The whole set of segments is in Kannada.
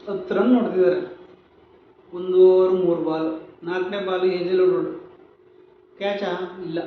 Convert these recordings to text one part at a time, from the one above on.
10 ರನ್ ಹೊಡೆದಿದ್ದಾರೆ. 1 ಓವರ್ 3 ಬಾಲ್. 4ನೇ ಬಾಲ್ ಹೇಜಲ್ವುಡ್ ಕ್ಯಾಚಾ ಇಲ್ಲ.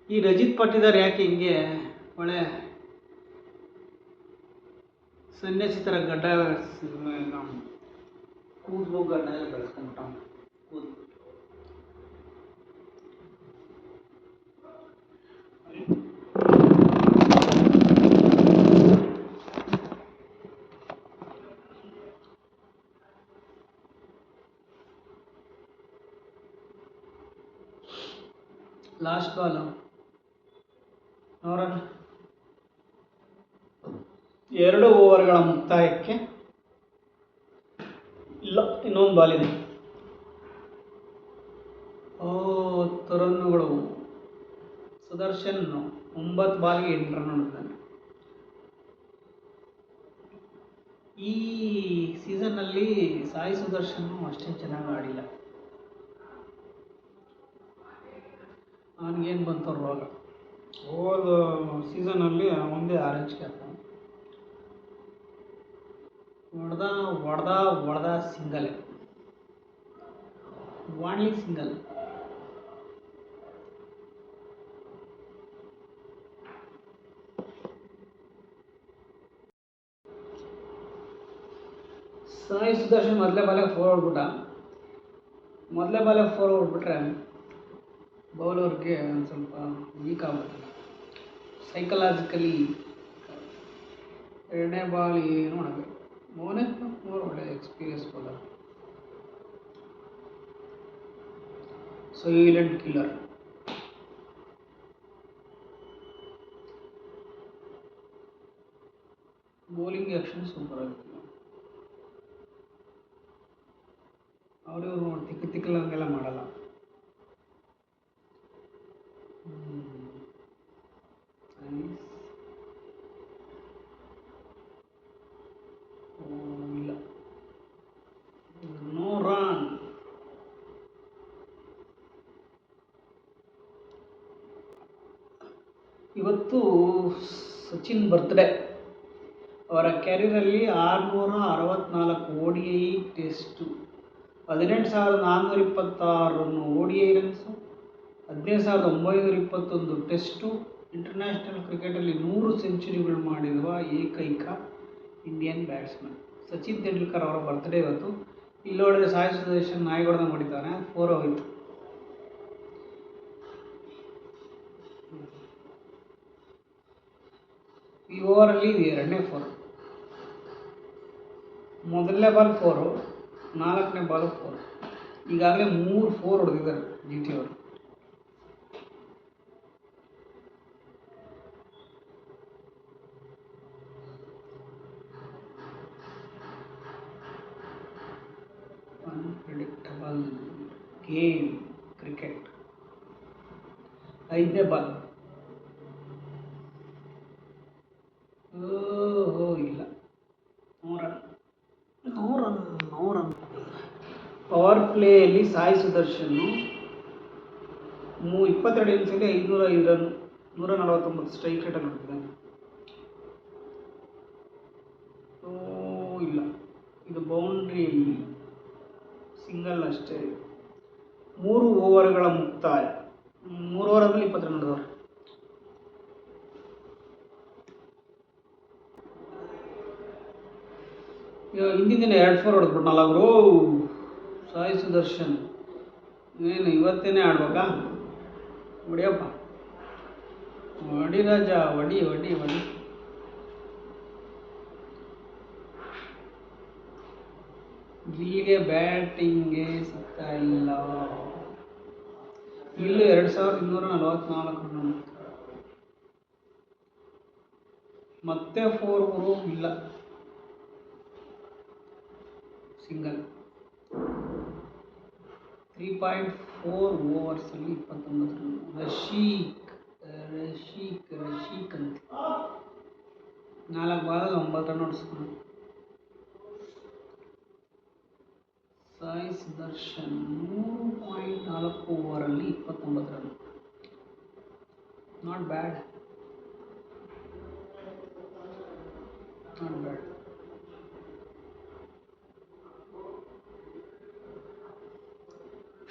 ಈ ರಜಿತ್ ಪಟ್ಟಿದಾರ್ ಯಾಕೆ ಹಿಂಗೆ ಒಳ್ಳೆ ಸನ್ಯಾಸಿ ಥರ ಗಡ್ಡ ಕೂದಲು ಗಡ್ಡ ಎಲ್ಲ ಬೆಳೆಸ್ಕೊಂಬಿಟ್ಟ ಕೂದಲು. ಲಾಸ್ಟ್ ಬಾಲ್ ಅವರನ್ನು 2 ಓವರ್ಗಳ ಮುಕ್ತಾಯಕ್ಕೆ ಇಲ್ಲ, ಇನ್ನೊಂದು ಬಾಲ್ ಇದೆ. 10 ರನ್ನುಗಳು. ಸುದರ್ಶನ್ 9 ಬಾಲ್ಗೆ 8 ರನ್ ಹೊಡೆದಿದ್ದಾನೆ. ಈ ಸೀಸನ್ನಲ್ಲಿ ಸಾಯಿ ಸುದರ್ಶನ್ ಅಷ್ಟೇ ಚೆನ್ನಾಗಿ ಆಡಿಲ್ಲ. ಅವನಿಗೇನು ಬಂತು ರೋಗ. ಹೋದ ಸೀಸನಲ್ಲಿ ಒಂದೇ ಆರೆಂಜ್ ಕ್ಯಾಪ್. ಹೊಡೆದ ಸಿಂಗಲ್, ವಾಣ್ಲಿ ಸಿಂಗಲ್. ಸಾಯಿ ಸುದರ್ಶನ್ ಮೊದಲೇ ಬಾಲೆ 4 ಹೊಡ್ಬಿಟ್ಟ. ಮೊದಲೇ ಬಾಲೆ 4 ಹೊಡ್ಬಿಟ್ರೆ ಬೌಲರ್ಗೆ ಒಂದು ಸ್ವಲ್ಪ ವೀಕ್ ಆಗ್ಬಿಡ್ತದೆ ಸೈಕಲಾಜಿಕಲಿ. 2ನೇ ಬಾಲ್ ಏನು ಮಾಡಬೇಕು. ಭುವನೇಶ್ವರ್ ಒಳ್ಳೆ experience bowler. Silent killer. Bowling action super ಆಗಿತ್ತು. ಅವರು ತಿಕ್ಕಲಂಗೆಲ್ಲ ಮಾಡಲ್ಲ. ಇಲ್ಲ, ನೋ ರನ್. ಇವತ್ತು ಸಚಿನ್ ಬರ್ತ್ಡೇ. ಅವರ ಕ್ಯಾರಿಯರಲ್ಲಿ 664 ODI test, 18,426 ODI runs, 15,921 test. International ಕ್ರಿಕೆಟಲ್ಲಿ 100 ಸೆಂಚುರಿಗಳು ಮಾಡಿರುವ ಏಕೈಕ ಇಂಡಿಯನ್ ಬ್ಯಾಟ್ಸ್ಮನ್ ಸಚಿನ್ ತೆಂಡೂಲ್ಕರ್ ಅವರ ಬರ್ತ್ಡೇ ಇವತ್ತು. ಇಲ್ಲಿ ನೋಡಿದ್ರೆ ಸಾಯಿ ಸುದರ್ಶನ್ ನಾಯಿ ಹೊಡೆದಂಗೆ ಹೊಡಿತಾನೆ. 4 ಹೋಯಿತು. ಈ ಓವರಲ್ಲಿ ಇದು 2ನೇ 4. ಮೊದಲನೇ ಬಾಲ್ 4, 4ನೇ ಬಾಲ್ 4. ಈಗಾಗಲೇ 3 4 ಹೊಡೆದಿದ್ದಾರೆ GT ಅವರು. Unpredictable game cricket. 5ನೇ ಬಾಲ್. ಇಲ್ಲ, ನೋ ರನ್. ಪವರ್ ಪ್ಲೇಯಲ್ಲಿ ಸಾಯಿ ಸುದರ್ಶನ್ 22 ಇನ್ನಿಂಗ್ಸಲ್ಲಿ 505 ರನ್, 149 ಸ್ಟ್ರೈಕ್ ರೇಟಲ್ಲಿ ಹೊಡೆದಿದ್ದಾನೆ. ಇಲ್ಲ, ಇದು ಬೌಂಡ್ರಿಯಲ್ಲಿ ಸಿಂಗಲ್ ಅಷ್ಟೇ. 3 ಓವರ್ಗಳ ಮುಕ್ತಾಯ. 3 ಓವರಲ್ಲಿ 20 ರನ್ ಹೊಡೆದವರು. ಹಿಂದಿನ ದಿನ 2 4 ಹೊಡೆದ್ಬಿಟ್ನಲ್ಲ ಅವರು ಸಾಯಿ ಸುದರ್ಶನ್. ಏನು ಇವತ್ತೇನೆ ಆಡ್ಬೇಕಾ? ಹೊಡಿಯಪ್ಪ, ಹೊಡಿ ರಾಜ, ಹೊಡಿ. ಇಲ್ಲಿಗೆ ಬ್ಯಾಟಿಂಗ್ಗೆ ಸಿಗ್ತಾ ಇಲ್ಲ. ಇಲ್ಲೂ 2,244 ರನ್. ಮತ್ತೆ 4 ಇಲ್ಲ, ಸಿಂಗಲ್. 3.4 ಓವರ್ಸಲ್ಲಿ 29 ರನ್. ರಶೀಕ್ ಅಂತ 4 ಬಾಲ್ 9 ರನ್ ಹೊಡಿಸ್ಕೊಂಡು. ಸಾಯಿ ಸುದರ್ಶನ್ 3.4 ಓವರಲ್ಲಿ 29 run. Not bad. 100.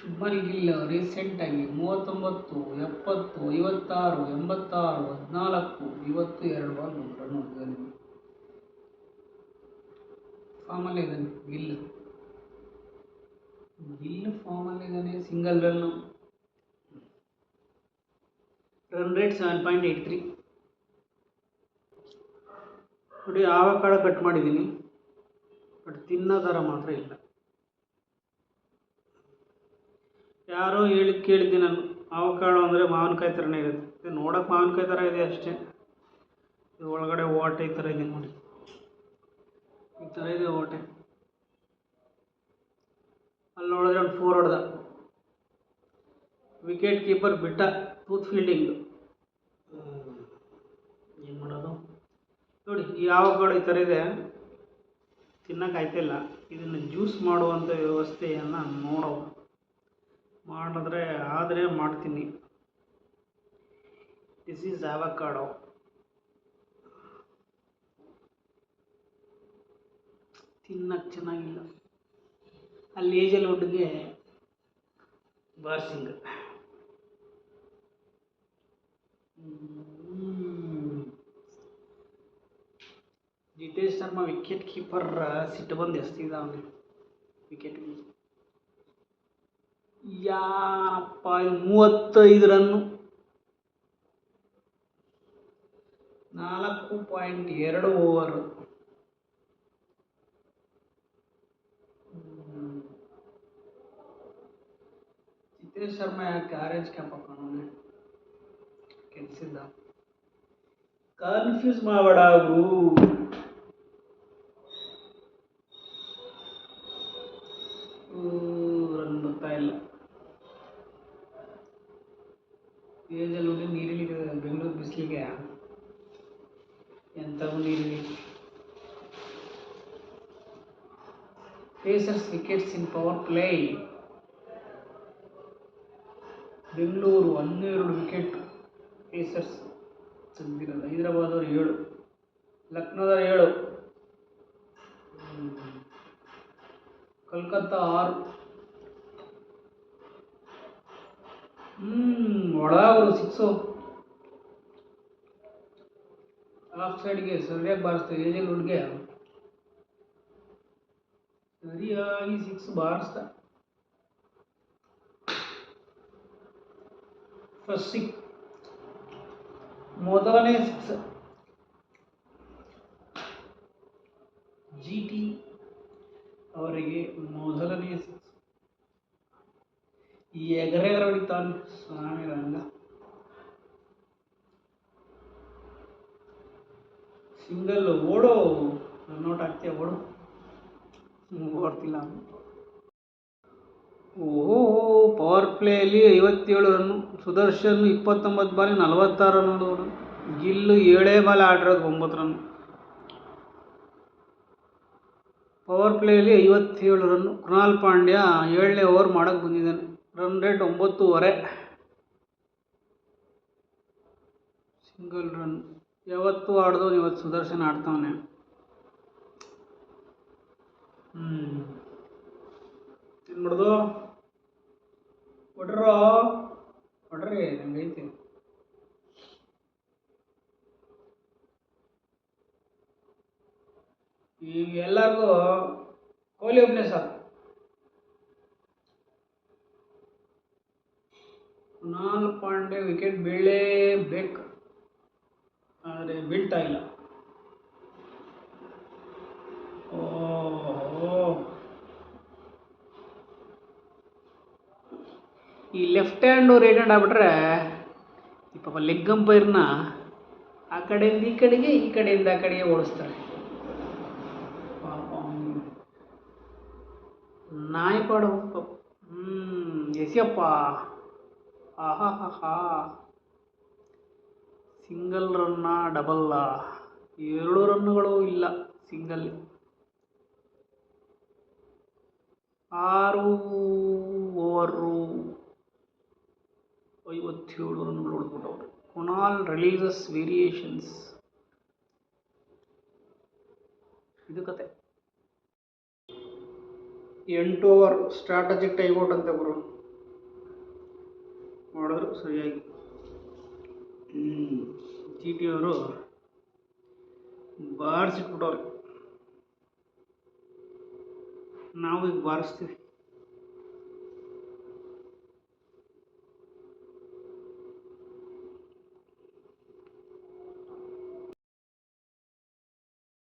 Shubman Gill ರೀಸೆಂಟಾಗಿ 39, 70, 56, 86, 14, ಇವತ್ತು 2 ಬಾಲ್ 3 ರನ್ ಹೊಡೆದಿದ್ದಾನೆ. ಫಾರ್ಮಲ್ಲೇ ಇದ್ದಾನೆ ಗಿಲ್ ಫಾರ್ಮಲ್ಲಿದ್ದಾನೆ. ಸಿಂಗಲ್ ರನ್ನು. Run rate 7.83. ನೋಡಿ ಆವಕಾಡ ಕಟ್ ಮಾಡಿದ್ದೀನಿ, ಬಟ್ ತಿನ್ನೋ ಥರ ಮಾತ್ರ ಇಲ್ಲ. ಯಾರೋ ಕೇಳಿದ್ದೆ ನಾನು, ಆವಕಾಡು ಅಂದರೆ ಮಾವಿನಕಾಯಿ ಥರನೇ ಇರುತ್ತೆ. ನೋಡೋಕೆ ಮಾವಿನಕಾಯಿ ಥರ ಇದೆ ಅಷ್ಟೇ. ಇದು ಒಳಗಡೆ ಓಟೆ ಈ ಥರ ಇದೆ ನೋಡಿ, ಈ ಥರ ಇದೆ ಓಟೆ. ಅಲ್ಲಿ ನೋಡಿದ್ರೆ ಒಂದು 4 ಹೊಡೆದ. ವಿಕೆಟ್ ಕೀಪರ್ ಬಿಟ್ಟ, ಟೂತ್ ಫೀಲ್ಡಿಂಗ್. ಏನು ಮಾಡೋದು ನೋಡಿ. ಈ ಆವಕಾಡು ಈ ಥರ ಇದೆ, ತಿನ್ನೋಕ್ಕಾಯ್ತಿಲ್ಲ. ಇದನ್ನು ಜ್ಯೂಸ್ ಮಾಡುವಂಥ ವ್ಯವಸ್ಥೆಯನ್ನು ಮಾಡಿದ್ರೆ ಮಾಡ್ತೀನಿ. This is avocado. ತಿನ್ನಕ್ಕೆ ಚೆನ್ನಾಗಿಲ್ಲ. ಅಲ್ಲಿ ಏಜಲ್ವುಡ್ಗೆ ಬಾರ್ಸಿಂಗ್. ಜಿತೇಶ್ ಶರ್ಮಾ ವಿಕೆಟ್ ಕೀಪರ್ ಸಿಟ್ಟು ಬಂದು ಎಸ್ತಿದ್ದ ಅವನಿಗೆ ವಿಕೆಟ್ಗೆ. ಯಾರಪ್ಪ 35 ರನ್ನು, 4.2 ಓವರ್. ಜಿತೇಶ್ ಶರ್ಮಾ ಯಾಕೆ ಆರೆಂಜ್ ಕ್ಯಾಪ್ ಹಾಕೋಣ ಕೆಲ್ಸಿದ್ದ. ಕನ್ಫ್ಯೂಸ್ ಮಾಡಬೇಡ. ರನ್ ಬರ್ತಾ ಇಲ್ಲ. ಏಜಲ್ವುಡ್ ನೀರಿಳಿದೆ ಬೆಂಗಳೂರು ಬಿಸಿಲಿಗೆ. ಎಂಥವು ನೀರಿಳಿ. Pacers wickets in power play. Bengaluru 12 wicket pacers ತೆಗೆದಿರೋದು. ಹೈದರಾಬಾದವ್ರು 7, ಲಕ್ನೋದವ್ರು 7, ಕೋಲ್ಕತ್ತಾ 6. ಒಳಗರು 6 ಆಫ್ ಸೈಡ್ಗೆ ಸರಿಯಾಗಿ ಬಾರಿಸ್ತಾರೆ. ಏಜಲ್ವುಡ್ಗೆ ಸರಿಯಾಗಿ 6 ಬಾರಿಸ್ತಾ. ಫಸ್ಟ್ 6, ಮೊದಲನೇ 6. GT ಅವರಿಗೆ ಮೊದಲನೇ 6. ಈ ಎಗರೆಗರ ಹೊಡಿತಾನೆ ಸ್ವಾಮಿ ರಂಗ. ಸಿಂಗಲ್ ಓಡೋ, ರನ್ಔಟ್ ಆಗ್ತೀಯ ಓಡು. ಓಡ್ತಿಲ್ಲ. ಪವರ್ ಪ್ಲೇಯಲ್ಲಿ 57 ರನ್ನು. ಸುದರ್ಶನ್ 29 ಬಾಲಿಗೆ 46 ರನ್ ಹೊಡೆದವರು. ಗಿಲ್ಲು 7 ಬಾಲ್ ಆಡಿರೋದು 9 ರನ್. ಪವರ್ ಪ್ಲೇಯಲ್ಲಿ 57 ರನ್ನು. ಕೃಣಾಲ್ ಪಾಂಡ್ಯ 7ನೇ ಓವರ್ ಮಾಡೋಕ್ಕೆ ಬಂದಿದ್ದಾನೆ. Run rate 9.5. Single run. ಯಾವತ್ತೂ ಆಡ್ದವನು ಇವತ್ತು ಸುದರ್ಶನ್ ಆಡ್ತಾವನೆ. ಏನು ಮಾಡೋದು? ಹೊಡ್ರಿ ನಂಗೆ ಐತಿ. ಈಗ ಎಲ್ಲರಿಗೂ ಕೊಹ್ಲಿ ಒಬ್ಬನೇ ಸಾಕು. ಕೃಣಾಲ್ ಪಾಂಡ್ಯ ವಿಕೆಟ್ ಬೀಳಲೇಬೇಕು, ಆದರೆ ಬೀಳ್ತಾ ಇಲ್ಲ. ಈ ಲೆಫ್ಟ್ ಹ್ಯಾಂಡು ರೈಟ್ ಹ್ಯಾಂಡ್ ಆಗ್ಬಿಟ್ರೆ ಈ ಪಾಪ ಲೆಗ್ ಅಂಪೈರ್ನ ಆ ಕಡೆಯಿಂದ ಈ ಕಡೆಗೆ, ಈ ಕಡೆಯಿಂದ ಆ ಕಡೆಗೆ ಓಡಿಸ್ತಾರೆ. ಪಾಪ ನಾಯಿಪಾಡು ಎಸಿಯಪ್ಪ. ಸಿಂಗಲ್ ರನ್ನ, ಡಬಲ್ಲ? 2 ರನ್ನುಗಳು ಇಲ್ಲ ಸಿಂಗಲ್. 6 ಓವರು 57 ರನ್ಗಳು ಹೊಡೆದ್ಬಿಟ್ಟವ್ರು. Krunal releases variations. ಇದು ಕತೆ. 8 ಓವರ್ ಸ್ಟ್ರಾಟಜಿಕ್ ಟೈಮೌಟ್ ಅಂತ ಗುರು ಮಾಡಿದ್ರು ಸರಿಯಾಗಿ. ಜಿ ಟಿ ಅವರು ಬಾರಿಸಿಟ್ಬಿಟ್ಟವ್ರೆ. ನಾವು ಈಗ ಬಾರಿಸ್ತೀವಿ.